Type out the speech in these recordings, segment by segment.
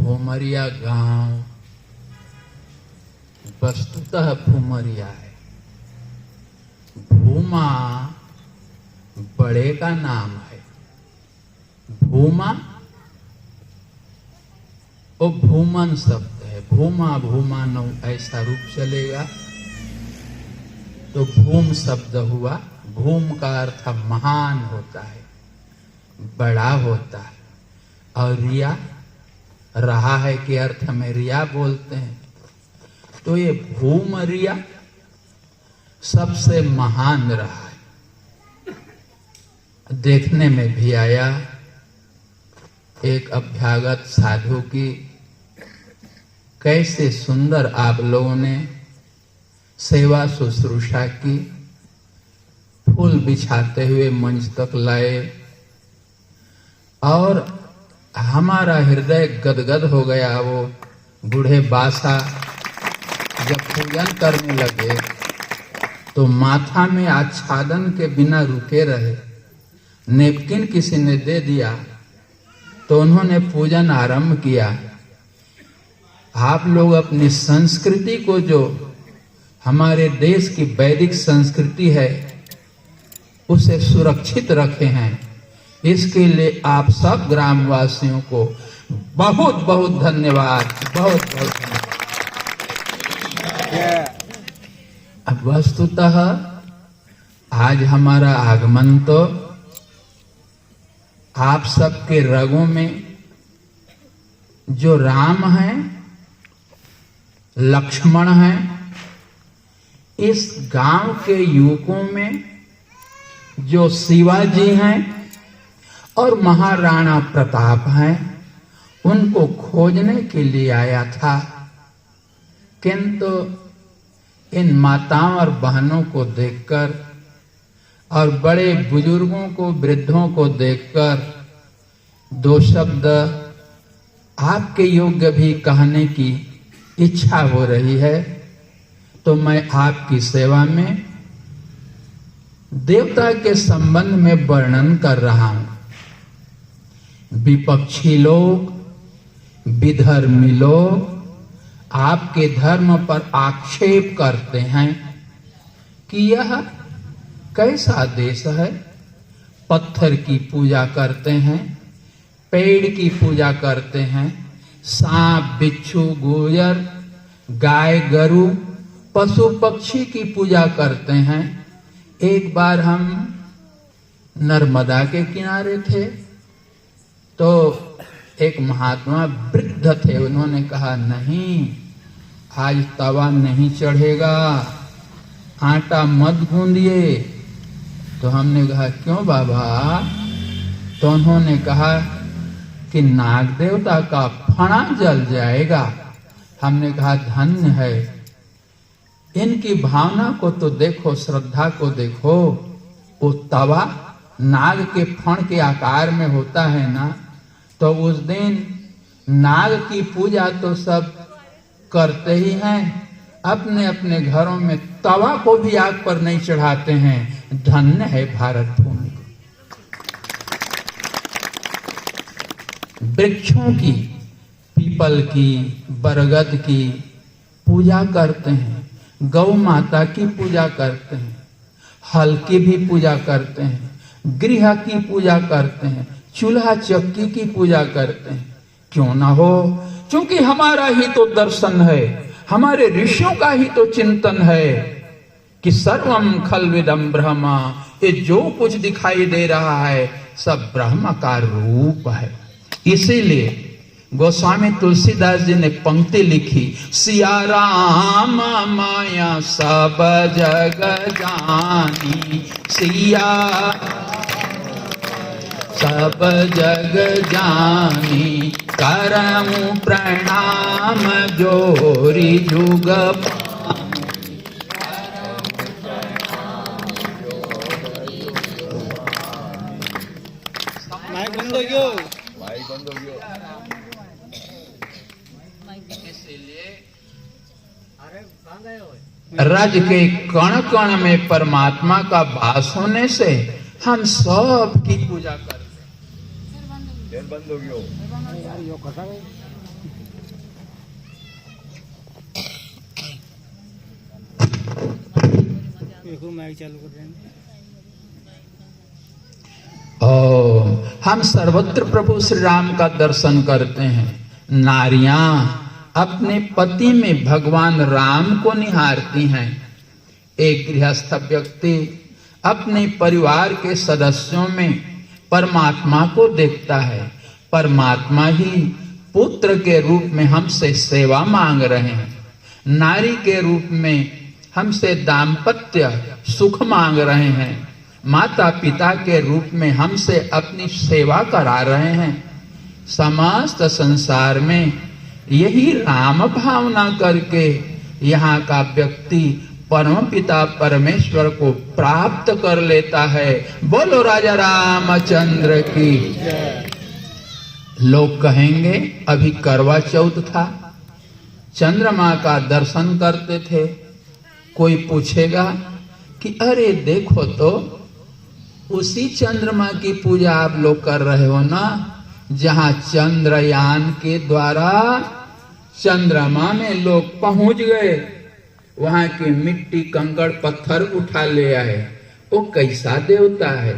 भूमरिया गांव वस्तुतः भूमरिया है। भूमा बड़े का नाम है। भूमा वो भूमन शब्द है। भूमा भूमा नौ ऐसा रूप चलेगा तो भूम शब्द हुआ। भूम का अर्थ महान होता है, बड़ा होता है। और रिया रहा है के अर्थ में रिया बोलते हैं। तो ये भूम रिया सबसे महान रहा है। देखने में भी आया एक अभ्यागत साधु की कैसे सुंदर आप लोगों ने सेवा शुश्रूषा की। फूल बिछाते हुए मंच तक लाए और हमारा हृदय गदगद हो गया। वो बूढ़े बासा जब पूजन करने लगे तो माथा में आच्छादन के बिना रुके रहे। नेपकिन किसी ने दे दिया तो उन्होंने पूजन आरंभ किया। आप लोग अपनी संस्कृति को, जो हमारे देश की वैदिक संस्कृति है, उसे सुरक्षित रखे हैं। इसके लिए आप सब ग्रामवासियों को बहुत बहुत धन्यवाद, बहुत बहुत धन्यवाद। अब वस्तुतः आज हमारा आगमन तो आप सबके रगों में जो राम हैं, लक्ष्मण हैं, इस गांव के युवकों में जो शिवाजी हैं और महाराणा प्रताप हैं, उनको खोजने के लिए आया था। किंतु इन माताओं और बहनों को देखकर और बड़े बुजुर्गों को, वृद्धों को देखकर दो शब्द आपके योग्य भी कहने की इच्छा हो रही है। तो मैं आपकी सेवा में देवता के संबंध में वर्णन कर रहा हूं। विपक्षी लोग, विधर्मी लोग आपके धर्म पर आक्षेप करते हैं कि यह कैसा देश है। पत्थर की पूजा करते हैं, पेड़ की पूजा करते हैं, सांप बिच्छू गुजर गाय गरु पशु पक्षी की पूजा करते हैं। एक बार हम नर्मदा के किनारे थे तो एक महात्मा वृद्ध थे। उन्होंने कहा, नहीं आज तवा नहीं चढ़ेगा, आटा मत गूंदिए। तो हमने कहा, क्यों बाबा? तो उन्होंने कहा कि नाग देवता का फणा जल जाएगा। हमने कहा, धन्य है। इनकी भावना को तो देखो, श्रद्धा को देखो। वो तवा नाग के फण के आकार में होता है ना, तो उस दिन नाग की पूजा तो सब करते ही हैं, अपने अपने घरों में तवा को भी आग पर नहीं चढ़ाते हैं। धन्य है भारत भूमि। वृक्षों की, पीपल की, बरगद की पूजा करते हैं, गौ माता की पूजा करते हैं, हल की भी पूजा करते हैं, गृह की पूजा करते हैं, चूल्हा चक्की की पूजा करते हैं। क्यों ना हो? क्योंकि हमारा ही तो दर्शन है, हमारे ऋषियों का ही तो चिंतन है कि सर्वम खल्विदम ब्रह्मा। ये जो कुछ दिखाई दे रहा है सब ब्रह्म का रूप है। इसीलिए गोस्वामी तुलसीदास जी ने पंक्ति लिखी, सिया राम माया सब जग जानी, सिया सब जग जानी, करमु प्रणाम जोरी जुग। रज के कण कण में परमात्मा का वास होने से हम सब की पूजा करते हैं। देखो माइक चालू कर रहे हैं। हम सर्वत्र प्रभु श्री राम का दर्शन करते हैं। नारियां अपने पति में भगवान राम को निहारती हैं। एक गृहस्थ व्यक्ति अपने परिवार के सदस्यों में परमात्मा को देखता है। परमात्मा ही पुत्र के रूप में हमसे सेवा मांग रहे हैं, नारी के रूप में हमसे दाम्पत्य सुख मांग रहे हैं, माता पिता के रूप में हमसे अपनी सेवा करा रहे हैं। समस्त संसार में यही राम भावना करके यहाँ का व्यक्ति परम पिता परमेश्वर को प्राप्त कर लेता है। बोलो राजा रामचंद्र की। लोग कहेंगे अभी करवा चौथ था, चंद्रमा का दर्शन करते थे। कोई पूछेगा कि अरे देखो तो उसी चंद्रमा की पूजा आप लोग कर रहे हो ना, जहां चंद्रयान के द्वारा चंद्रमा में लोग पहुंच गए, वहां की मिट्टी कंकड़ पत्थर उठा ले आए। वो कैसा देवता है?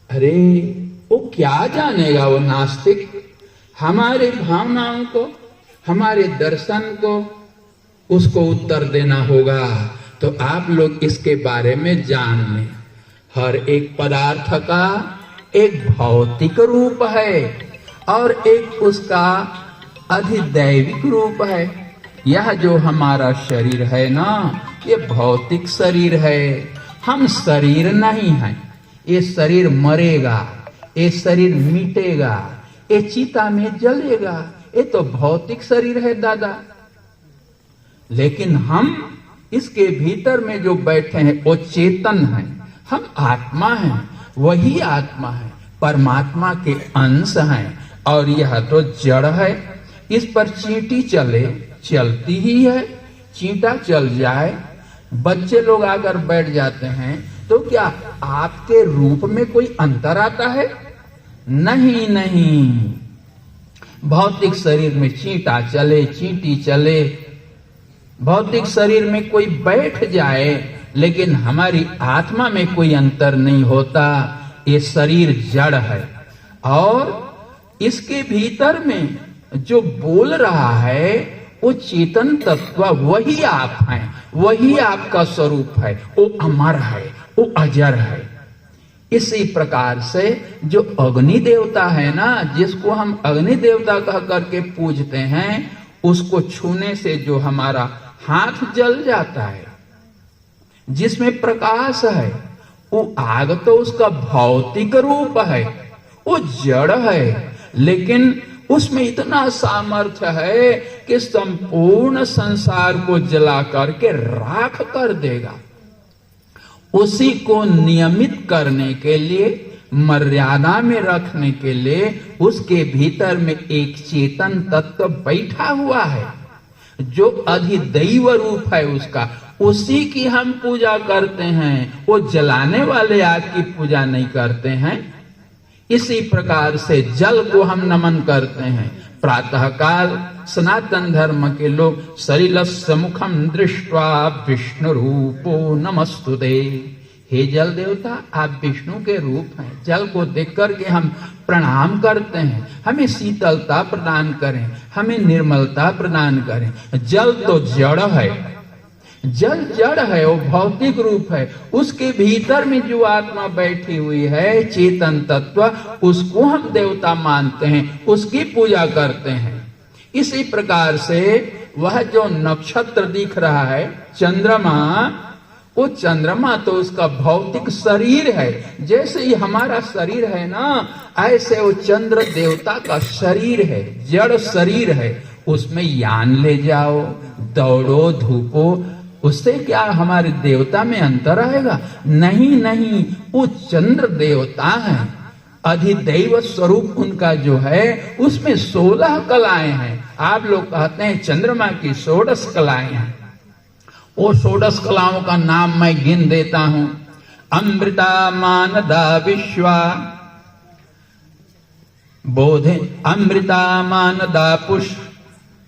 अरे वो क्या जानेगा वो नास्तिक। हमारे भावनाओं को, हमारे दर्शन को उसको उत्तर देना होगा। तो आप लोग इसके बारे में जान लें। हर एक पदार्थ का एक भौतिक रूप है और एक उसका अधिदैविक रूप है। यह जो हमारा शरीर है ना, ये भौतिक शरीर है। हम शरीर नहीं हैं। ये शरीर मरेगा, ये शरीर मिटेगा, ये चिता में जलेगा। ये तो भौतिक शरीर है दादा। लेकिन हम इसके भीतर में जो बैठे हैं वो चेतन है। हम आत्मा हैं, वही आत्मा है, परमात्मा के अंश हैं। और यह तो जड़ है। इस पर चींटी चले, चलती ही है। चींटा चल जाए, बच्चे लोग आकर बैठ जाते हैं, तो क्या आपके रूप में कोई अंतर आता है? नहीं नहीं। भौतिक शरीर में चींटा चले, चींटी चले, भौतिक शरीर में कोई बैठ जाए, लेकिन हमारी आत्मा में कोई अंतर नहीं होता। ये शरीर जड़ है और इसके भीतर में जो बोल रहा है वो चेतन तत्व, वही आप हैं, वही आपका स्वरूप है। वो अमर है, वो अजर है। इसी प्रकार से जो अग्नि देवता है ना, जिसको हम अग्नि देवता कह करके पूजते हैं, उसको छूने से जो हमारा हाथ जल जाता है, जिसमें प्रकाश है, वो आग तो उसका भौतिक रूप है, वो जड़ है, लेकिन उसमें इतना सामर्थ्य है कि संपूर्ण संसार को जला करके राख कर देगा। उसी को नियमित करने के लिए, मर्यादा में रखने के लिए उसके भीतर में एक चेतन तत्व बैठा हुआ है, जो अधिदैव रूप है उसका। उसी की हम पूजा करते हैं। वो जलाने वाले आग की पूजा नहीं करते हैं। इसी प्रकार से जल को हम नमन करते हैं। प्रातः काल सनातन धर्म के लोग सलिलस्य मुखम दृष्ट्वा विष्णु रूपो नमस्तुते। हे जल देवता, आप विष्णु के रूप हैं। जल को देख करके हम प्रणाम करते हैं। हमें शीतलता प्रदान करें, हमें निर्मलता प्रदान करें। जल तो जड़ है, जल जड़ है, वो भौतिक रूप है। उसके भीतर में जो आत्मा बैठी हुई है, चेतन तत्व, उसको हम देवता मानते हैं, उसकी पूजा करते हैं। इसी प्रकार से वह जो नक्षत्र दिख रहा है, चंद्रमा, वो चंद्रमा तो उसका भौतिक शरीर है। जैसे ही हमारा शरीर है ना, ऐसे वो चंद्र देवता का शरीर है, जड़ शरीर है। उसमें यान ले जाओ, दौड़ो, धूपो, उससे क्या हमारे देवता में अंतर आएगा? नहीं नहीं, वो चंद्र देवता है। अधिदैव स्वरूप उनका जो है, उसमें 16 कलाएं हैं। आप लोग कहते हैं चंद्रमा की 16 कलाएं हैं। वो 16 कलाओं का नाम मैं गिन देता हूं। अमृता मानदा विश्वा बोधे, अमृता मानदा पुष्प,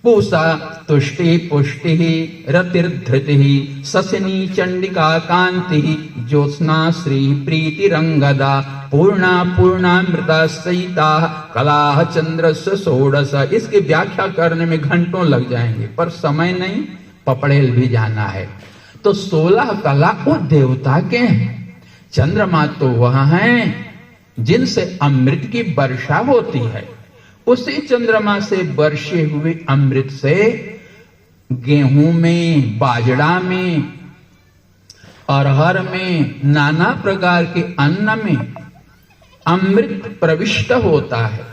पूषा तुष्टि पुष्टि रतिर्धृति शशिनी चंडिका कांति ज्योत्स्ना श्री प्रीति रंगदा पूर्णा पूर्णामृता सहिता कला चंद्र षोडश। इसकी व्याख्या करने में घंटों लग जाएंगे, पर समय नहीं, पपड़ेल भी जाना है। तो 16 कला वो देवता के हैं। चंद्रमा तो वह हैं जिनसे अमृत की वर्षा होती है। उसी चंद्रमा से वर्षे हुए अमृत से गेहूं में, बाजरा में, अरहर में, नाना प्रकार के अन्न में अमृत प्रविष्ट होता है।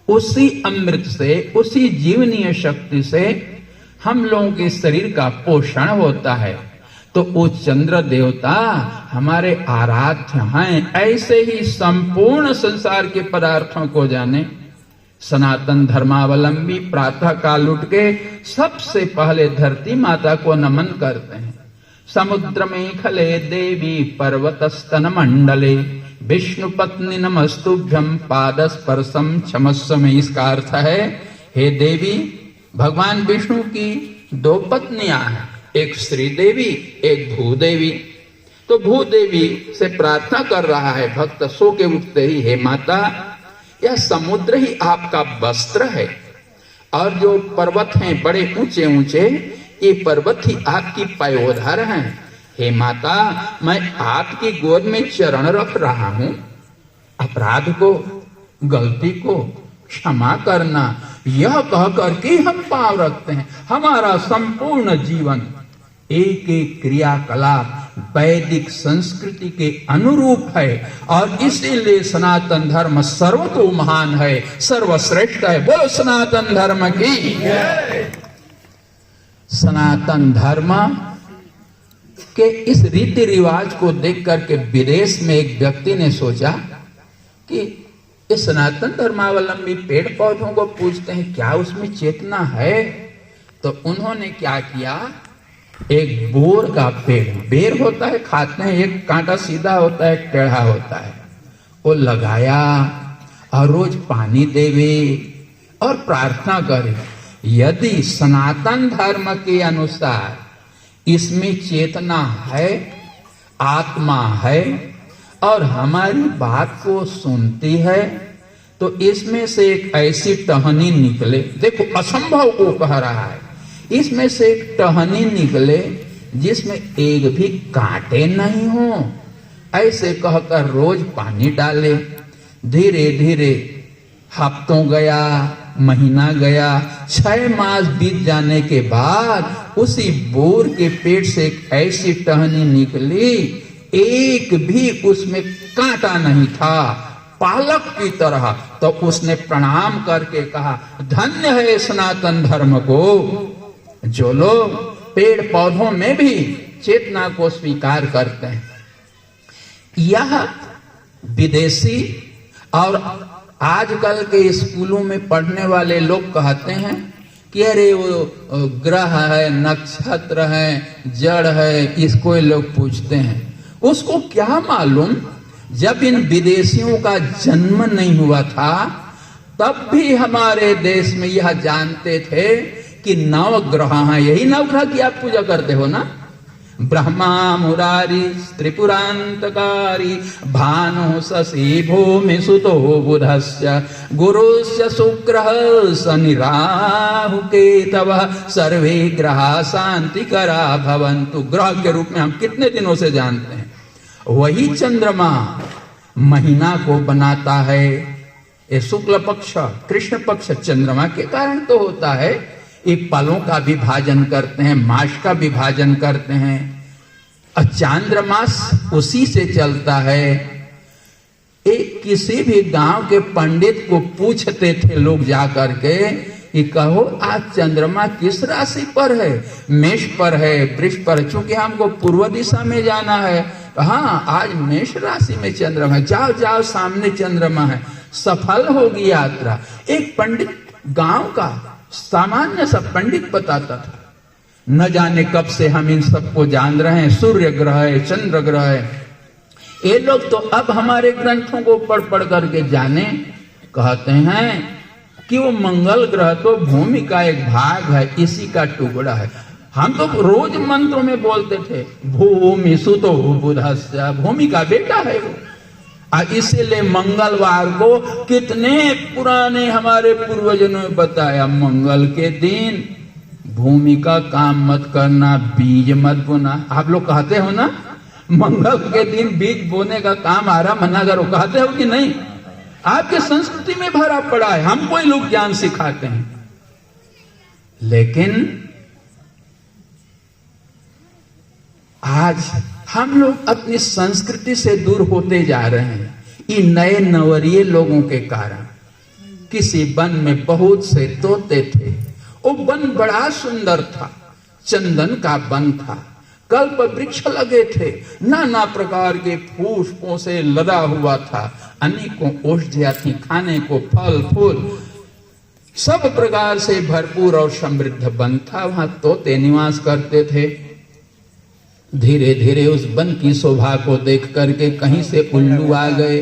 उसी अमृत से, उसी जीवनीय शक्ति से हम लोगों के शरीर का पोषण होता है। तो वो चंद्र देवता हमारे आराध्य हैं। ऐसे ही संपूर्ण संसार के पदार्थों को जाने सनातन धर्मावलंबी प्रातः काल उठ के सबसे पहले धरती माता को नमन करते हैं। समुद्र में खले देवी पर्वत स्तन मंडले विष्णु पत्नी नमस्तुभ्यम पाद स्पर्शम क्षमस्व में। इसका अर्थ है, हे देवी, भगवान विष्णु की 2 पत्नियां हैं, एक श्रीदेवी, एक भूदेवी। तो भूदेवी से प्रार्थना कर रहा है भक्त सो के उठते ही, हे माता, यह समुद्र ही आपका वस्त्र है और जो पर्वत हैं बड़े ऊंचे ऊंचे, ये पर्वत ही आपकी पयोधर हैं। हे माता, मैं आपकी गोद में चरण रख रहा हूं, अपराध को, गलती को क्षमा करना, यह कह करके हम पांव रखते हैं। हमारा संपूर्ण जीवन एक एक क्रियाकलाप वैदिक संस्कृति के अनुरूप है और इसीलिए सनातन धर्म सर्वतो महान है, सर्वश्रेष्ठ है। बोलो सनातन धर्म की। सनातन धर्म के इस रीति रिवाज को देख करके विदेश में एक व्यक्ति ने सोचा कि ये सनातन धर्मावलंबी पेड़ पौधों को पूजते हैं, क्या उसमें चेतना है? तो उन्होंने क्या किया, एक बोर का पेड़, बेर होता है खाते हैं, एक कांटा सीधा होता है, एक टेढ़ा होता है, वो लगाया और रोज पानी देवे और प्रार्थना करे, यदि सनातन धर्म के अनुसार इसमें चेतना है, आत्मा है और हमारी बात को सुनती है, तो इसमें से एक ऐसी टहनी निकले। देखो, असंभव को कह रहा है, इसमें से एक टहनी निकले जिसमें एक भी कांटे नहीं हो। ऐसे कहकर रोज पानी डाले। धीरे धीरे हफ्तों गया, महीना गया, 6 मास बीत जाने के बाद उसी बोर के पेट से एक ऐसी टहनी निकली, एक भी उसमें कांटा नहीं था, पालक की तरह। तो उसने प्रणाम करके कहा, धन्य है सनातन धर्म को, जो लोग पेड़ पौधों में भी चेतना को स्वीकार करते हैं। यह विदेशी और आजकल के स्कूलों में पढ़ने वाले लोग कहते हैं कि अरे वो ग्रह है, नक्षत्र है, जड़ है, इसको लोग पूछते हैं। उसको क्या मालूम, जब इन विदेशियों का जन्म नहीं हुआ था तब भी हमारे देश में यह जानते थे कि 9 ग्रह हैं। यही 9 ग्रह की आप पूजा करते हो ना, ब्रह्मा मुरारी त्रिपुरांतकारी भानु शशि भूमि सुतो बुधस्य गुरुस्य शुक्रः शनि राहु केतवः सर्वे ग्रहा शांतिकरा भवन्तु। ग्रह के रूप में हम कितने दिनों से जानते हैं। वही चंद्रमा महीना को बनाता है। ये शुक्ल पक्ष कृष्ण पक्ष चंद्रमा के कारण तो होता है। ये पलों का विभाजन करते हैं, मास का विभाजन करते हैं, और चांद्रमास उसी से चलता है। एक किसी भी गांव के पंडित को पूछते थे लोग जाकर के कि कहो आज चंद्रमा किस राशि पर है? मेष पर है, वृष पर। चूंकि हमको पूर्व दिशा में जाना है, हाँ आज मेष राशि में चंद्रमा है, जाओ जाओ सामने चंद्रमा है, सफल होगी यात्रा। एक पंडित गांव का सामान्य सा पंडित बताता था। न जाने कब से हम इन सबको जान रहे हैं। सूर्य ग्रह है, चंद्र ग्रह है, ये लोग तो अब हमारे ग्रंथों को पढ़ पढ़ करके जाने। कहते हैं कि वो मंगल ग्रह तो भूमि का एक भाग है, इसी का टुकड़ा है। हम तो रोज मंत्रों में बोलते थे भूमि सुतो बुधस्य, भूमि का बेटा है वो। इसीलिए मंगलवार को कितने पुराने हमारे पूर्वजों ने बताया, मंगल के दिन भूमि का काम मत करना, बीज मत बोना। आप लोग कहते हो ना मंगल के दिन बीज बोने का काम आरंभ मना करो, कहते हो कि नहीं? आपके संस्कृति में भरा पड़ा है, हमको ही लोग ज्ञान सिखाते हैं। लेकिन आज हम लोग अपनी संस्कृति से दूर होते जा रहे हैं, इन नए नवरिये लोगों के कारण। किसी वन में बहुत से तोते थे, वो वन बड़ा सुंदर था, चंदन का वन था, कल्प वृक्ष लगे थे, नाना प्रकार के पुष्पों से लदा हुआ था, अनेकों औषधियां थी, खाने को फल फूल सब प्रकार से भरपूर और समृद्ध वन था। वहां तोते निवास करते थे। धीरे धीरे उस वन की शोभा को देख करके कहीं से उल्लू आ गए।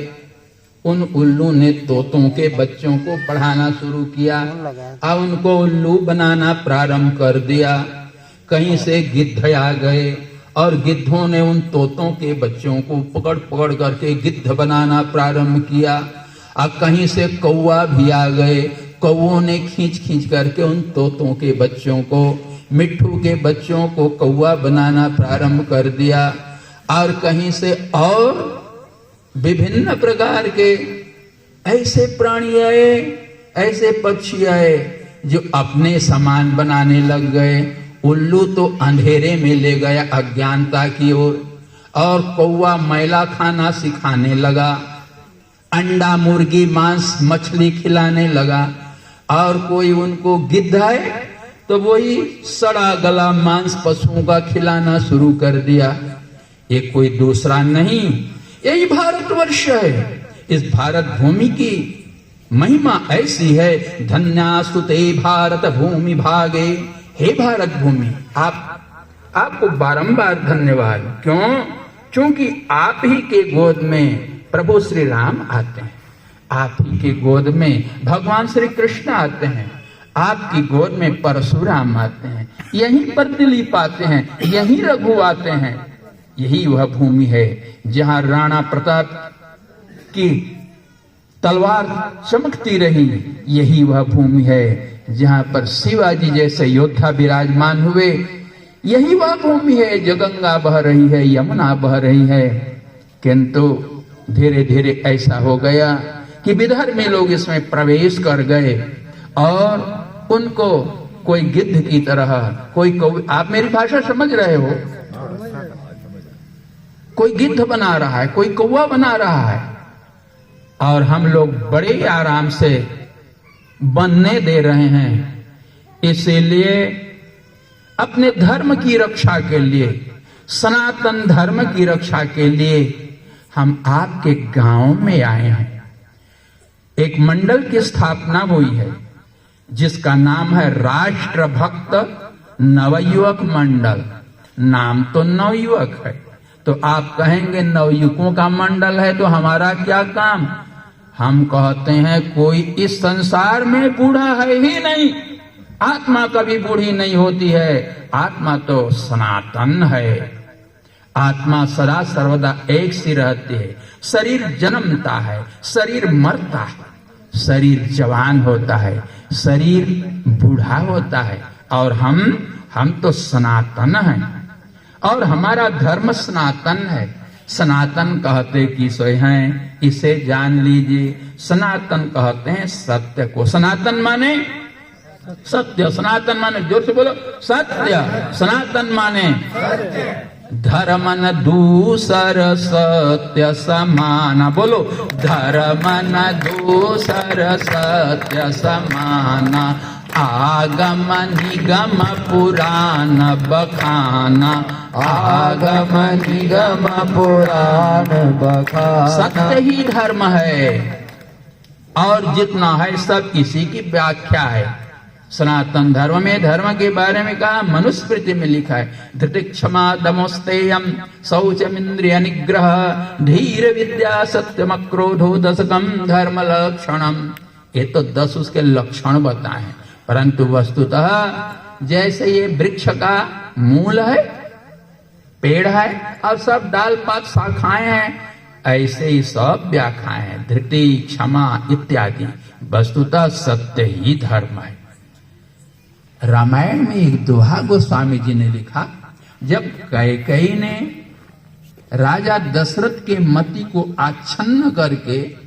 उन उल्लू ने तोतों के बच्चों को पढ़ाना शुरू किया और उनको उल्लू बनाना प्रारंभ कर दिया। कहीं से गिद्ध आ गए और गिद्धों ने उन तोतों के बच्चों को पकड़ पकड़ करके गिद्ध बनाना प्रारंभ किया। और कहीं से कौवा भी आ गए, कौवों ने खींच खींच करके उन तोतों के बच्चों को, मिट्ठू के बच्चों को कौवा बनाना प्रारंभ कर दिया। और कहीं से और विभिन्न प्रकार के ऐसे प्राणी आए, ऐसे पक्षी आए जो अपने समान बनाने लग गए। उल्लू तो अंधेरे में ले गया अज्ञानता की ओर, और कौवा मैला खाना सिखाने लगा, अंडा मुर्गी मांस मछली खिलाने लगा। और कोई उनको गिद्ध आए तो वही सड़ा गला मांस पशुओं का खिलाना शुरू कर दिया। ये कोई दूसरा नहीं, यही भारतवर्ष है। इस भारत भूमि की महिमा ऐसी है, धन्यास्तुते भारत भूमि भागे। हे भारत भूमि, आपको बारंबार धन्यवाद। क्यों? क्योंकि आप ही के गोद में प्रभु श्री राम आते हैं, आप ही के गोद में भगवान श्री कृष्ण आते हैं, आपकी गोद में परशुराम आते हैं, यहीं पर दिलीप आते हैं, यहीं रघु आते हैं। यही वह भूमि है जहां राणा प्रताप की तलवार चमकती रही। यही वह भूमि है जहां पर शिवाजी जैसे योद्धा विराजमान हुए। यही वह भूमि है जो गंगा बह रही है, यमुना बह रही है। किंतु धीरे धीरे ऐसा हो गया कि विधर्मी लोग इसमें प्रवेश कर गए और उनको कोई गिद्ध की तरह, कोई आप मेरी भाषा समझ रहे हो, कोई गिद्ध बना रहा है, कोई कौवा बना रहा है, और हम लोग बड़े आराम से बनने दे रहे हैं। इसीलिए अपने धर्म की रक्षा के लिए, सनातन धर्म की रक्षा के लिए हम आपके गांव में आए हैं। एक मंडल की स्थापना हुई है जिसका नाम है राष्ट्र भक्त नवयुवक मंडल। नाम तो नवयुवक है, तो आप कहेंगे नवयुवकों का मंडल है तो हमारा क्या काम? हम कहते हैं कोई इस संसार में बूढ़ा है ही नहीं। आत्मा कभी बूढ़ी नहीं होती है, आत्मा तो सनातन है। आत्मा सदा सर्वदा एक सी रहती है। शरीर जन्मता है, शरीर मरता है, शरीर जवान होता है, शरीर बूढ़ा होता है, और हम तो सनातन हैं और हमारा धर्म सनातन है। सनातन कहते किसे हैं, इसे जान लीजिए। सनातन कहते हैं सत्य को। सनातन माने सत्य, सनातन माने, जोर से बोलो, सत्य। सनातन माने धर्म न दूसर सत्य समान। बोलो, धर्म न दूसर सत्य समान। आगम निगम पुराण बखाना, आगम निगम पुराण बखाना। सत्य ही धर्म है और जितना है सब इसी की व्याख्या है। सनातन धर्म में धर्म के बारे में कहा, मनुस्मृति में लिखा है, धृति क्षमा दमोस्तेयम शौचमिंद्रिय निग्रह धीर विद्या सत्यम क्रोधो दशकम धर्म लक्षणम। ये तो 10 उसके लक्षण बताए हैं, परंतु वस्तुतः जैसे ये वृक्ष का मूल है, पेड़ है और सब डाल पात शाखाएं हैं, ऐसे ही सब व्याख्याएं हैं, धृति, क्षमा इत्यादि। वस्तुतः सत्य ही धर्म है। रामायण में एक दोहा गोस्वामी जी ने लिखा, जब कैकेयी ने राजा दशरथ के मति को आच्छन्न करके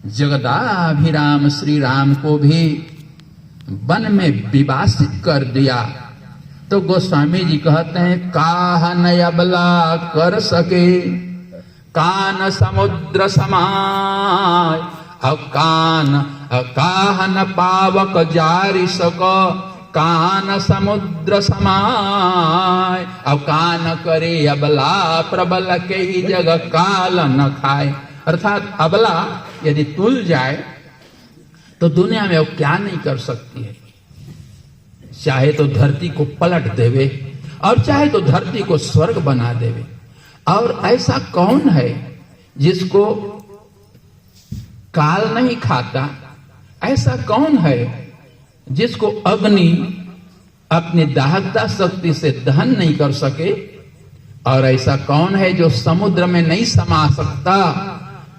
जगदाभिराम श्री राम को भी वन में विवासित कर दिया, तो गोस्वामी जी कहते हैं, काह न अबला कर सके कान समुद्र समाय, काह न पावक जारि सक कान समुद्र समाय, अब कान करे अबला प्रबल के ही जग काल न खाए। अर्थात अबला यदि तुल जाए तो दुनिया में वो क्या नहीं कर सकती है, चाहे तो धरती को पलट देवे और चाहे तो धरती को स्वर्ग बना देवे। और ऐसा कौन है जिसको काल नहीं खाता? ऐसा कौन है जिसको अग्नि अपनी दाहकता शक्ति से दहन नहीं कर सके? और ऐसा कौन है जो समुद्र में नहीं समा सकता?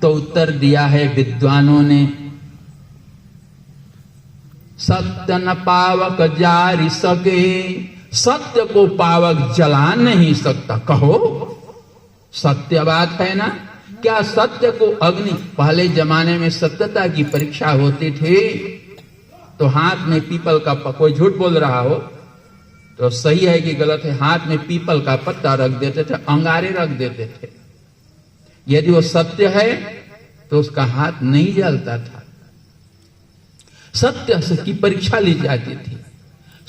तो उत्तर दिया है विद्वानों ने, सत्य न पावक जारि सके, सत्य को पावक जला नहीं सकता। कहो सत्य बात है ना? क्या सत्य को अग्नि, पहले जमाने में सत्यता की परीक्षा होती थी तो हाथ में पीपल का, कोई झूठ बोल रहा हो तो सही है कि गलत है, हाथ में पीपल का पत्ता रख देते थे, अंगारे रख देते थे। यदि वो सत्य है तो उसका हाथ नहीं जलता था। सत्य की परीक्षा ली जाती थी।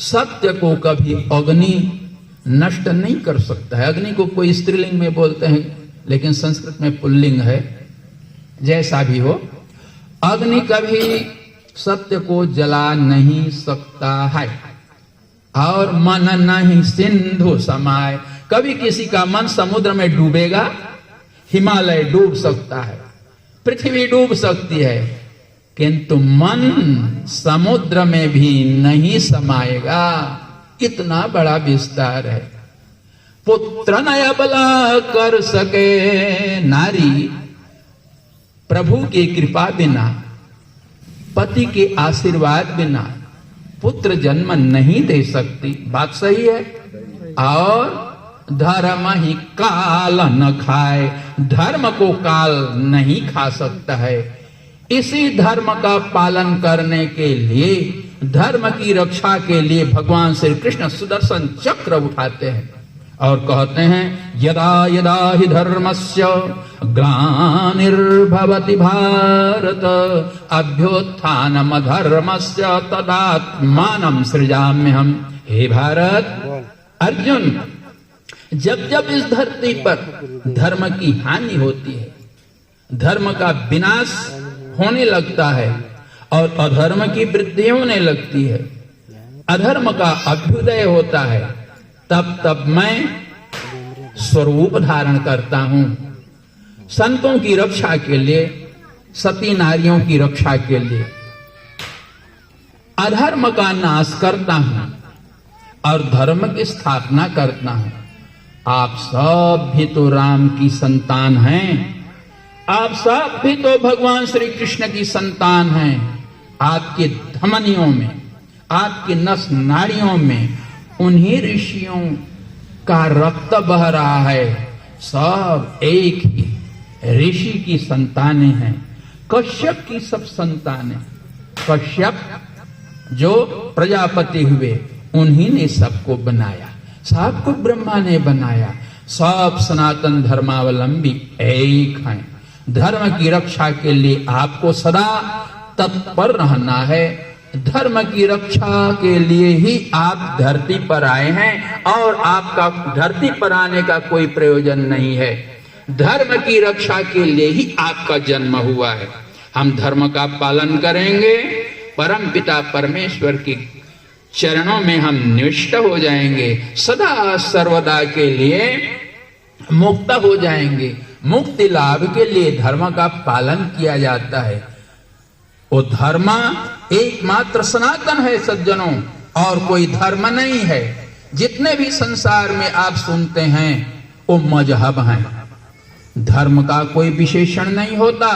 सत्य को कभी अग्नि नष्ट नहीं कर सकता है। अग्नि को कोई स्त्रीलिंग में बोलते हैं लेकिन संस्कृत में पुल्लिंग है। जैसा भी हो, अग्नि कभी सत्य को जला नहीं सकता है। और मन नहीं सिंधु समाय, कभी किसी का मन समुद्र में डूबेगा, हिमालय डूब सकता है, पृथ्वी डूब सकती है, किंतु मन समुद्र में भी नहीं समाएगा। कितना बड़ा विस्तार है। पुत्र न अबला कर सके, नारी प्रभु की कृपा बिना, पति के आशीर्वाद बिना पुत्र जन्म नहीं दे सकती। बात सही है। और धर्म ही काल न खाए, धर्म को काल नहीं खा सकता है। इसी धर्म का पालन करने के लिए, धर्म की रक्षा के लिए भगवान श्री कृष्ण सुदर्शन चक्र उठाते हैं और कहते हैं, यदा यदा हि धर्मस्य ग्लानिर्भवति भारत अभ्युत्थानम धर्मस्य तदात्मानं सृजाम्यहम्। हे भारत, अर्जुन, जब जब इस धरती पर धर्म की हानि होती है, धर्म का विनाश होने लगता है और अधर्म की वृद्धि होने लगती है, अधर्म का अभ्युदय होता है, तब तब मैं स्वरूप धारण करता हूं। संतों की रक्षा के लिए, सती नारियों की रक्षा के लिए अधर्म का नाश करता हूं और धर्म की स्थापना करता हूं। आप सब भी तो राम की संतान हैं, आप सब भी तो भगवान श्री कृष्ण की संतान हैं। आपके धमनियों में, आपकी नस नाड़ियों में उन्हीं ऋषियों का रक्त बह रहा है। सब एक ही ऋषि की संतानें हैं। कश्यप की सब संतानें, कश्यप जो प्रजापति हुए, उन्हीं ने सबको बनाया, सबको ब्रह्मा ने बनाया। सब सनातन धर्मावलंबी एक हैं। धर्म की रक्षा के लिए आपको सदा तत्पर रहना है। धर्म की रक्षा के लिए ही आप धरती पर आए हैं और आपका धरती पर आने का कोई प्रयोजन नहीं है। धर्म की रक्षा के लिए ही आपका जन्म हुआ है। हम धर्म का पालन करेंगे, परम पिता परमेश्वर की चरणों में हम निविष्ट हो जाएंगे, सदा सर्वदा के लिए मुक्त हो जाएंगे। मुक्ति लाभ के लिए धर्म का पालन किया जाता है। वो धर्म एकमात्र सनातन है सज्जनों, और कोई धर्म नहीं है। जितने भी संसार में आप सुनते हैं वो मजहब हैं। धर्म का कोई विशेषण नहीं होता,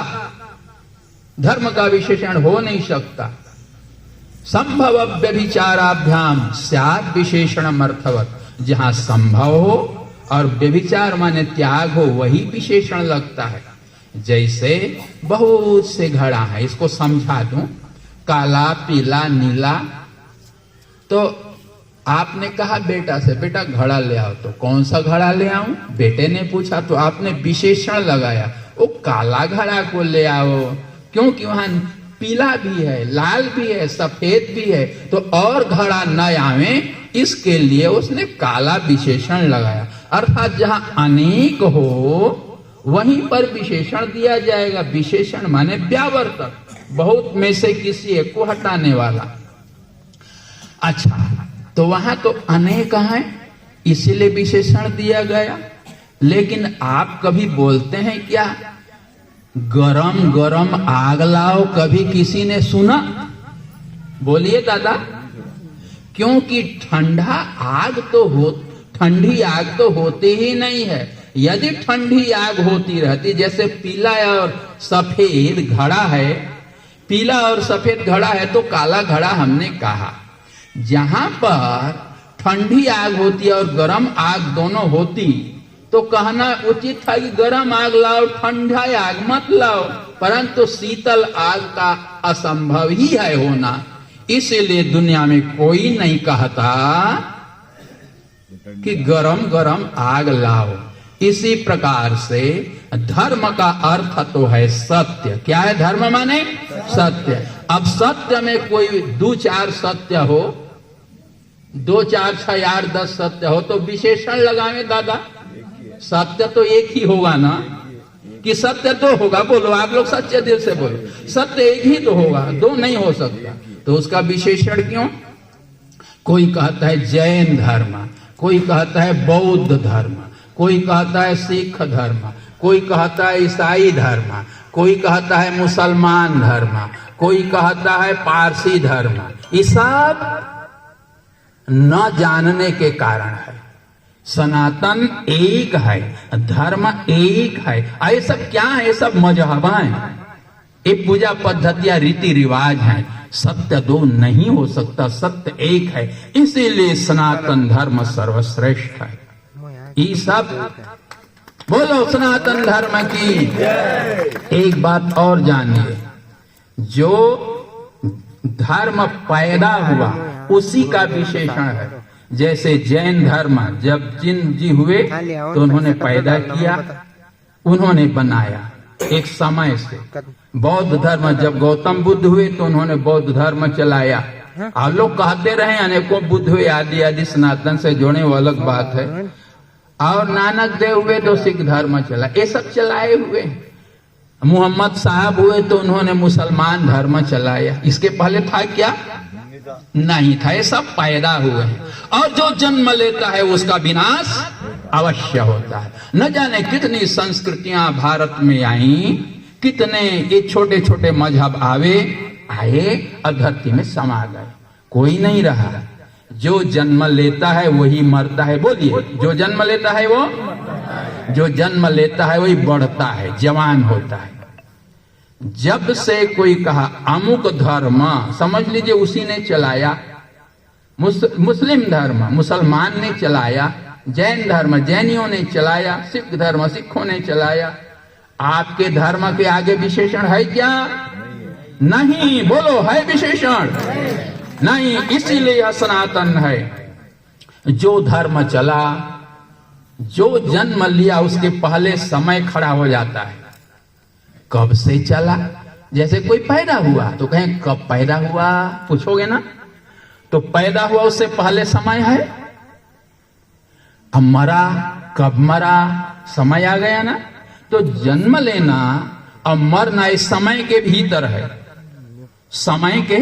धर्म का विशेषण हो नहीं सकता। संभव व्यभिचाराभ्याम स्यात् विशेषणम अर्थवत्, जहां संभव हो और व्यभिचार माने त्याग हो वही विशेषण लगता है। जैसे बहुत से घड़ा है, इसको समझा दूं, काला पीला नीला। तो आपने कहा बेटा से, बेटा घड़ा ले आओ, तो कौन सा घड़ा ले आऊं? बेटे ने पूछा तो आपने विशेषण लगाया, वो काला घड़ा को ले आओ, क्योंकि वहां पीला भी है, लाल भी है, सफेद भी है, तो और घड़ा न आवे इसके लिए उसने काला विशेषण लगाया। अर्थात जहां अनेक हो वहीं पर विशेषण दिया जाएगा। विशेषण माने व्यावर्तक, बहुत में से किसी एक को हटाने वाला। अच्छा, तो वहां तो अनेक हैं इसीलिए विशेषण दिया गया। लेकिन आप कभी बोलते हैं क्या, गरम गरम आग लाओ? कभी किसी ने सुना? बोलिए दादा। क्योंकि ठंडा आग तो हो, ठंडी आग तो होती ही नहीं है। यदि ठंडी आग होती रहती, जैसे पीला और सफेद घड़ा है, पीला और सफेद घड़ा है तो काला घड़ा हमने कहा। जहां पर ठंडी आग होती और गर्म आग दोनों होती तो कहना उचित था कि गर्म आग लाओ, ठंडा आग मत लाओ। परंतु शीतल आग का असंभव ही है होना, इसलिए दुनिया में कोई नहीं कहता कि गरम गरम आग लाओ। इसी प्रकार से धर्म का अर्थ तो है सत्य। क्या है धर्म माने? सत्य। अब सत्य में कोई 2-4 सत्य हो, 2 4 6 8 10 सत्य हो तो विशेषण लगावे दादा। सत्य तो एक ही होगा ना, कि सत्य तो होगा? बोलो आप लोग सच्चे दिल से बोलो, सत्य एक ही तो होगा, 2 नहीं हो सकता। तो उसका विशेषण क्यों? कोई कहता है जैन धर्म, कोई कहता है बौद्ध धर्म, कोई कहता है सिख धर्म, कोई कहता है ईसाई धर्म, कोई कहता है मुसलमान धर्म, कोई कहता है पारसी धर्म। ये सब न जानने के कारण है। सनातन एक है, धर्म एक है। ये सब क्या है? ये सब मजहब हैं, ये पूजा पद्धतियां रीति रिवाज हैं। सत्य 2 नहीं हो सकता, सत्य एक है। इसीलिए सनातन धर्म सर्वश्रेष्ठ है। ये सब बोलो सनातन धर्म की। एक बात और जानिए, जो धर्म पैदा हुआ उसी का विशेषण है। जैसे जैन धर्म जब जिन जी हुए तो उन्होंने पैदा किया, उन्होंने बनाया एक समय से। बौद्ध धर्म जब गौतम बुद्ध हुए तो उन्होंने बौद्ध धर्म चलाया। आप लोग कहते रहे अनेकों बुद्ध हुए, आदि आदि सनातन से जुड़े, वो अलग बात है। और नानक देव हुए तो सिख धर्म चला, ये सब चलाए हुए। मोहम्मद साहब हुए तो उन्होंने मुसलमान धर्म चलाया। इसके पहले था क्या? नहीं था। ये सब पैदा हुए हैं, और जो जन्म लेता है उसका विनाश अवश्य होता है। न जाने कितनी संस्कृतियां भारत में आई, कितने ये छोटे छोटे मजहब आए और धरती में समा गए, कोई नहीं रहा। जो जन्म लेता है वही मरता है। बोलिए, जो जन्म लेता है वो, जो जन्म लेता है वही बढ़ता है, जवान होता है। जब से कोई कहा अमुक धर्म, समझ लीजिए उसी ने चलाया। मुस्लिम धर्म मुसलमान ने चलाया, जैन धर्म जैनियों ने चलाया, सिख धर्म सिखों ने चलाया। आपके धर्म के आगे विशेषण है क्या? नहीं। बोलो, है विशेषण? नहीं। इसीलिए यह सनातन है। जो धर्म चला, जो जन्म लिया, उसके पहले समय खड़ा हो जाता है। कब से चला? जैसे कोई पैदा हुआ तो कहें कब पैदा हुआ, पूछोगे ना, तो पैदा हुआ उससे पहले समय है। अब मरा, कब मरा, समय आ गया ना। तो जन्म लेना और मरना इस समय के भीतर है, समय के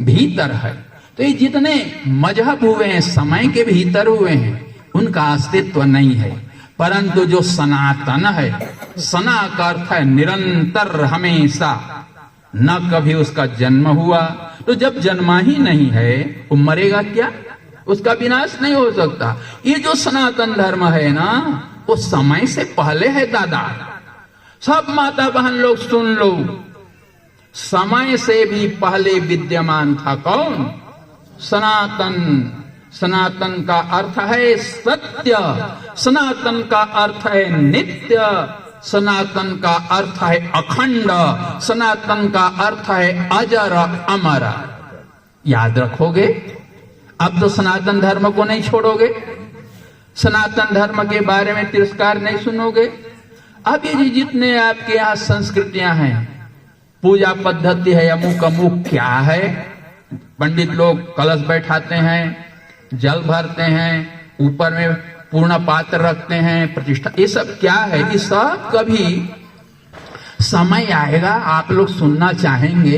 भीतर है। तो ये जितने मजहब हुए हैं समय के भीतर हुए हैं, उनका अस्तित्व नहीं है। परंतु जो सनातन है, सना का अर्थ है निरंतर, हमेशा। न कभी उसका जन्म हुआ। तो जब जन्मा ही नहीं है वो मरेगा क्या? उसका विनाश नहीं हो सकता। ये जो सनातन धर्म है ना, वो समय से पहले है दादा। सब माता बहन लोग सुन लो, समय से भी पहले विद्यमान था कौन? सनातन। सनातन का अर्थ है सत्य, सनातन का अर्थ है नित्य, सनातन का अर्थ है अखंड, सनातन का अर्थ है अजर अमर। याद रखोगे? अब तो सनातन धर्म को नहीं छोड़ोगे, सनातन धर्म के बारे में तिरस्कार नहीं सुनोगे। अब ये जितने आपके यहाँ संस्कृतियां हैं, पूजा पद्धति है, अमुक अमुक क्या है, पंडित लोग कलश बैठाते हैं, जल भरते हैं, ऊपर में पूर्ण पात्र रखते हैं, प्रतिष्ठा, ये सब क्या है? ये सब कभी समय आएगा, आप लोग सुनना चाहेंगे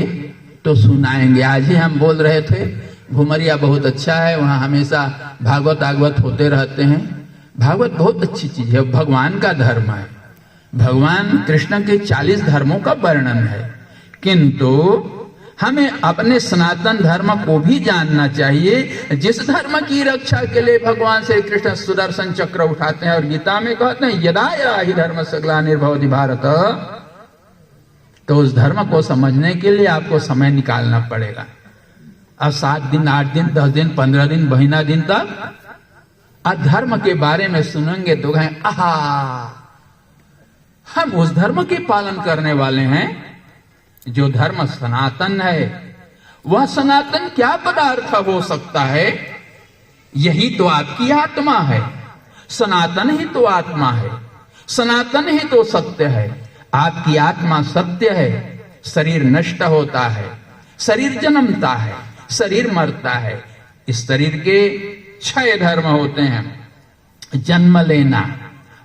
तो सुनाएंगे। आज ही हम बोल रहे थे घुमरिया बहुत अच्छा है, वहां हमेशा भागवत आगवत होते रहते हैं। भागवत बहुत अच्छी चीज है, भगवान का धर्म है। भगवान कृष्ण के 40 धर्मों का वर्णन है, किंतु हमें अपने सनातन धर्म को भी जानना चाहिए। जिस धर्म की रक्षा के लिए भगवान श्री कृष्ण सुदर्शन चक्र उठाते हैं और गीता में कहते हैं यदा हि धर्म ग्लानिर्भवति भारत, तो उस धर्म को समझने के लिए आपको समय निकालना पड़ेगा। अब 7 दिन 8 दिन 10 दिन 15 दिन महीना दिन तक अधर्म के बारे में सुनेंगे तो कहें आहा, हम उस धर्म के पालन करने वाले हैं जो धर्म सनातन है। वह सनातन क्या पदार्थ हो सकता है? यही तो आपकी आत्मा है। सनातन ही तो आत्मा है, सनातन ही तो सत्य है। आपकी आत्मा सत्य है। शरीर नष्ट होता है, शरीर जन्मता है, शरीर मरता है। इस शरीर के 6 धर्म होते हैं: जन्म लेना,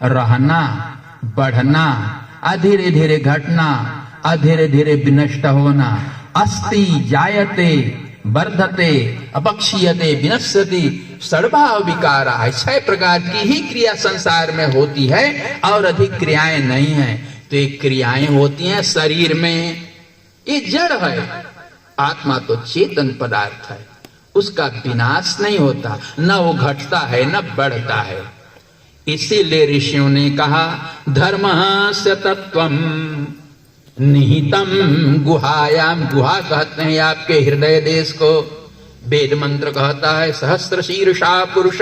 रहना, बढ़ना, धीरे धीरे घटना, धीरे धीरे विनष्ट होना। अस्ति जायते वर्धते अपक्षीयते विनश्यति षड्भाव विकारा। 6 प्रकार की ही क्रिया संसार में होती है और अधिक क्रियाएं नहीं है। तो ये क्रियाएं होती हैं शरीर में, ये जड़ है। आत्मा तो चेतन पदार्थ है, उसका विनाश नहीं होता, न वो घटता है न बढ़ता है। इसीलिए ऋषियों ने कहा धर्मस्य तत्वम निहितम गुहायाम। गुहा कहते हैं आपके हृदय देश को। वेद मंत्र कहता है सहस्र शीर्षा पुरुष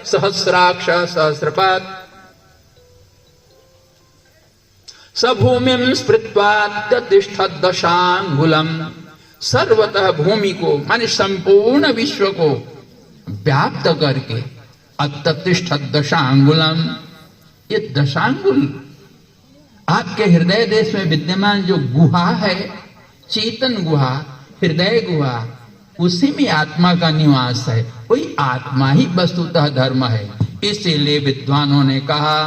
सहस्राक्ष सहस्रपाद सभूमिम स्पृत्वा ततिष्ठत् दशांगुलम। सर्वतः भूमि को माने संपूर्ण विश्व को व्याप्त करके अततिष्ठत् दशांगुलम। ये दशांगुल आपके हृदय देश में विद्यमान जो गुहा है, चेतन गुहा, हृदय गुहा, उसी में आत्मा का निवास है। वही आत्मा ही वस्तुतः धर्म है। इसीलिए विद्वानों ने कहा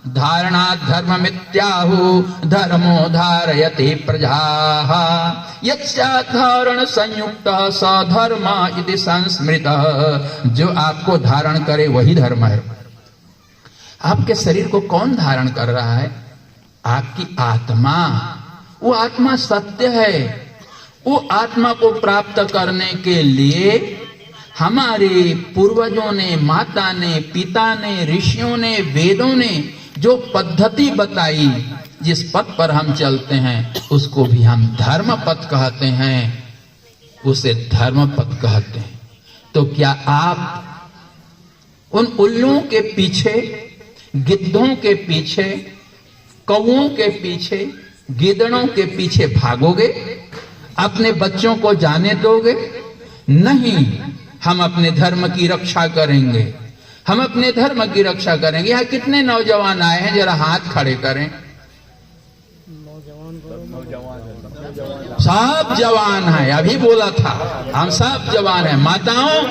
धारणा धर्म मित्याहु धर्मो धारयति प्रजाः यस्याधारण संयुक्त स धर्म इति संस्मृतः। जो आपको धारण करे वही धर्म है। आपके शरीर को कौन धारण कर रहा है? आपकी आत्मा। वो आत्मा सत्य है। वो आत्मा को प्राप्त करने के लिए हमारे पूर्वजों ने, माता ने, पिता ने, ऋषियों ने, वेदों ने जो पद्धति बताई, जिस पथ पर हम चलते हैं उसको भी हम धर्म पथ कहते हैं, उसे धर्म पथ कहते हैं। तो क्या आप उन उल्लुओं के पीछे, गिद्धों के पीछे, कौओं के पीछे, गिदड़ों के पीछे भागोगे? अपने बच्चों को जाने दोगे? नहीं, हम अपने धर्म की रक्षा करेंगे। हम अपने धर्म की रक्षा करेंगे। यहाँ कितने नौजवान आए हैं, जरा हाथ खड़े करें। सब जवान है, अभी बोला था हम सब जवान हैं। माताओं,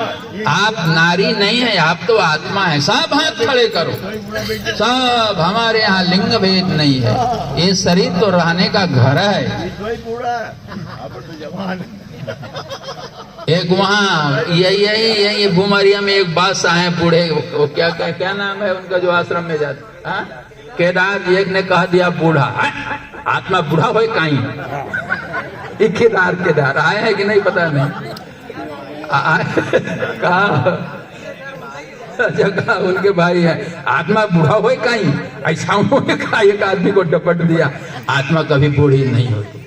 आप नारी नहीं है, आप तो आत्मा है। सब हाथ खड़े करो। सब, हमारे यहाँ लिंग भेद नहीं है। ये शरीर तो रहने का घर है। एक वहाँ यही घुमरिया में एक बादशाह है बूढ़े, वो क्या नाम है उनका जो आश्रम में जाते, केदार जी। एक ने कह दिया बूढ़ा, आत्मा बूढ़ा हो कहीं। केदार आए हैं कि नहीं पता नहीं। कहा जगह उनके भाई है। आत्मा बूढ़ा हो कहीं ऐसा का एक आदमी को डपट दिया। आत्मा कभी बूढ़ी नहीं होती।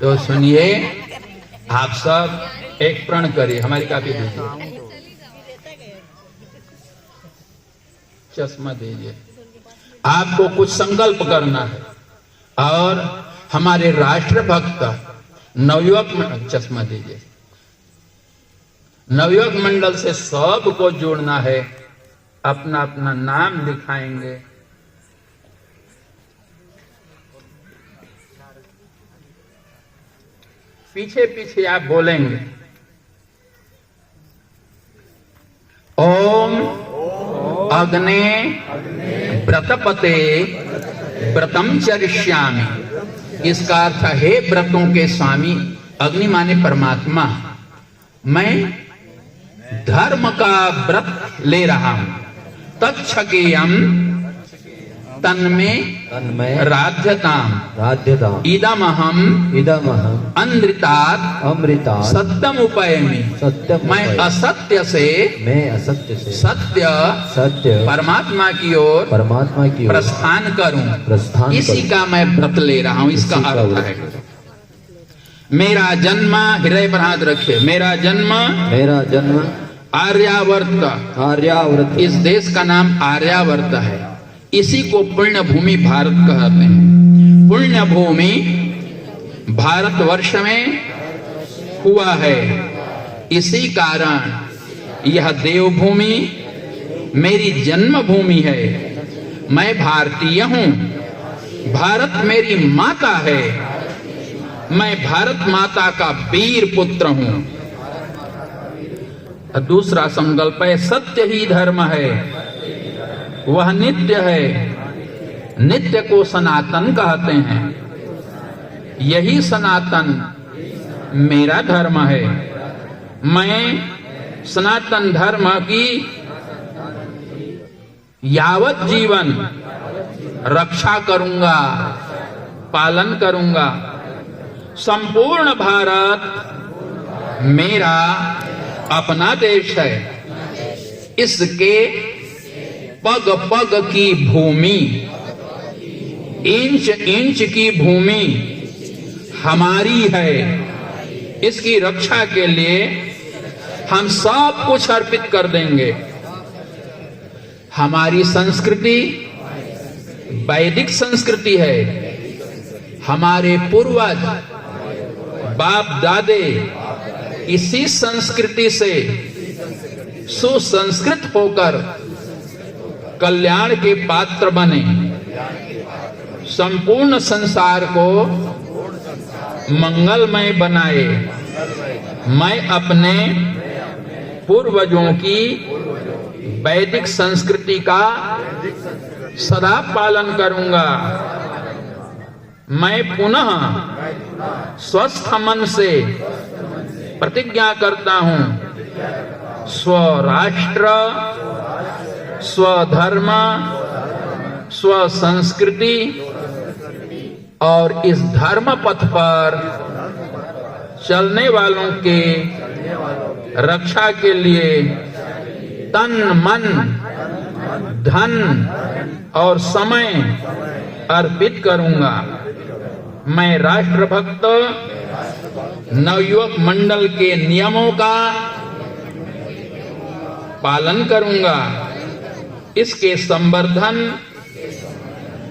तो सुनिए, आप सब एक प्रण करिए। हमारी काफी दीजिए, चश्मा दीजिए। आपको कुछ संकल्प करना है और हमारे राष्ट्र भक्त नवयुवक, चश्मा दीजिए, नवयुवक मंडल से सबको जोड़ना है। अपना अपना नाम लिखाएंगे। पीछे पीछे आप बोलेंगे, ओम अग्ने व्रतपते व्रतम चरिष्यामि। इसका अर्थ है व्रतों के स्वामी अग्नि माने परमात्मा, मैं धर्म का व्रत ले रहा हूं। तच्छकेयम तन्मे राध्यताम इदमहम अमृतात् सत्यम उपयमि। मैं असत्य से सत्य परमात्मा की ओर प्रस्थान करूं। इसी का मैं व्रत ले रहा हूं। इसका अर्थ है मेरा जन्म, हृदय पर हाथ रखे, मेरा जन्म आर्यावर्त। इस देश का नाम आर्यावर्त है। इसी को पुण्य भूमि भारत कहते हैं। पुण्य भूमि भारतवर्ष में हुआ है। इसी कारण यह देवभूमि मेरी जन्मभूमि है। मैं भारतीय हूं। भारत मेरी माता है। मैं भारत माता का वीर पुत्र हूं। दूसरा संकल्प है, सत्य ही धर्म है, वह नित्य है। नित्य को सनातन कहते हैं। यही सनातन मेरा धर्म है। मैं सनातन धर्म की यावत जीवन रक्षा करूंगा, पालन करूंगा। संपूर्ण भारत मेरा अपना देश है। इसके पग पग की भूमि, इंच इंच की भूमि हमारी है। इसकी रक्षा के लिए हम सब कुछ अर्पित कर देंगे। हमारी संस्कृति वैदिक संस्कृति है। हमारे पूर्वज बाप दादे इसी संस्कृति से सुसंस्कृत होकर कल्याण के पात्र बने। संपूर्ण संसार को मंगलमय बनाए। मैं अपने पूर्वजों की वैदिक संस्कृति का सदा पालन करूंगा। मैं पुनः स्वस्थ मन से प्रतिज्ञा करता हूं, स्वराष्ट्र, स्वधर्म, स्वसंस्कृति और इस धर्म पथ पर चलने वालों के रक्षा के लिए तन मन धन और समय अर्पित करूंगा। मैं राष्ट्रभक्त नवयुवक मंडल के नियमों का पालन करूंगा। इसके संवर्धन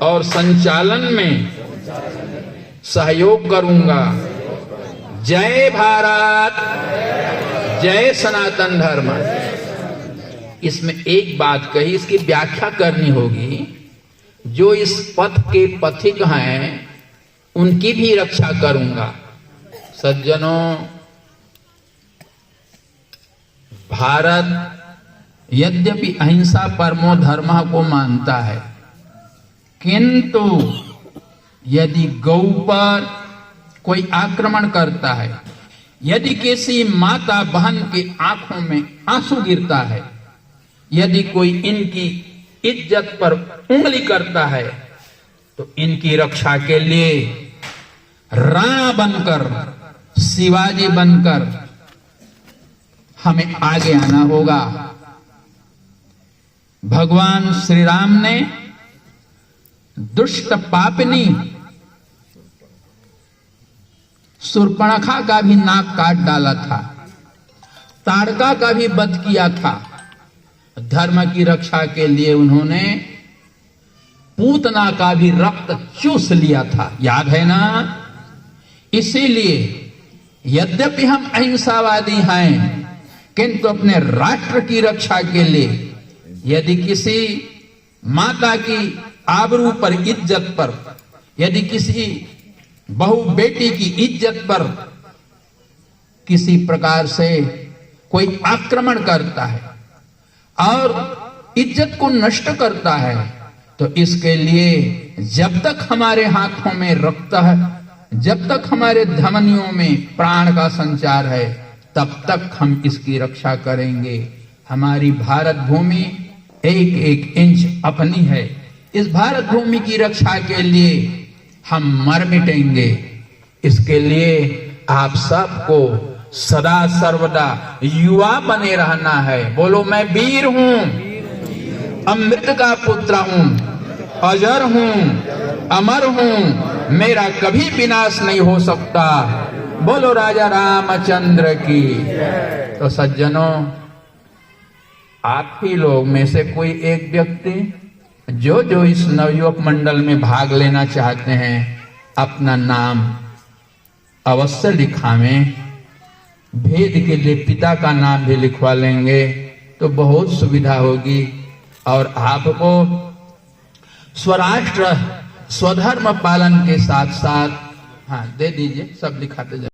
और संचालन में सहयोग करूंगा। जय भारत, जय सनातन धर्म। इसमें एक बात कही, इसकी व्याख्या करनी होगी। जो इस पथ के पथिक हैं उनकी भी रक्षा करूंगा। सज्जनों, भारत यद्यपि अहिंसा परमो धर्म को मानता है, किंतु यदि गौ पर कोई आक्रमण करता है, यदि किसी माता बहन की आंखों में आंसू गिरता है, यदि कोई इनकी इज्जत पर उंगली करता है, तो इनकी रक्षा के लिए राणा बनकर शिवाजी बनकर हमें आगे आना होगा। भगवान श्री राम ने दुष्ट पापिनी शूर्पणखा का भी नाक काट डाला था, ताड़का का भी वध किया था। धर्म की रक्षा के लिए उन्होंने पूतना का भी रक्त चूस लिया था, याद है ना। इसीलिए यद्यपि हम अहिंसावादी हैं, किंतु अपने राष्ट्र की रक्षा के लिए यदि किसी माता की आबरू पर, इज्जत पर, यदि किसी बहू बेटी की इज्जत पर किसी प्रकार से कोई आक्रमण करता है और इज्जत को नष्ट करता है, तो इसके लिए जब तक हमारे हाथों में रक्त है, जब तक हमारे धमनियों में प्राण का संचार है, तब तक हम इसकी रक्षा करेंगे। हमारी भारत भूमि एक एक इंच अपनी है। इस भारत भूमि की रक्षा के लिए हम मर मिटेंगे। इसके लिए आप सबको सदा सर्वदा युवा बने रहना है। बोलो, मैं वीर हूं, अमृत का पुत्र हूं, अजर हूं, अमर हूं, मेरा कभी विनाश नहीं हो सकता। बोलो राजा रामचंद्र की। तो सज्जनों, आप ही लोग में से कोई एक व्यक्ति जो इस नवयुवक मंडल में भाग लेना चाहते हैं, अपना नाम अवश्य लिखावें। भेद के लिए पिता का नाम भी लिखवा लेंगे तो बहुत सुविधा होगी और आपको स्वराष्ट्र स्वधर्म पालन के साथ साथ, हाँ दे दीजिए, सब लिखाते जाए।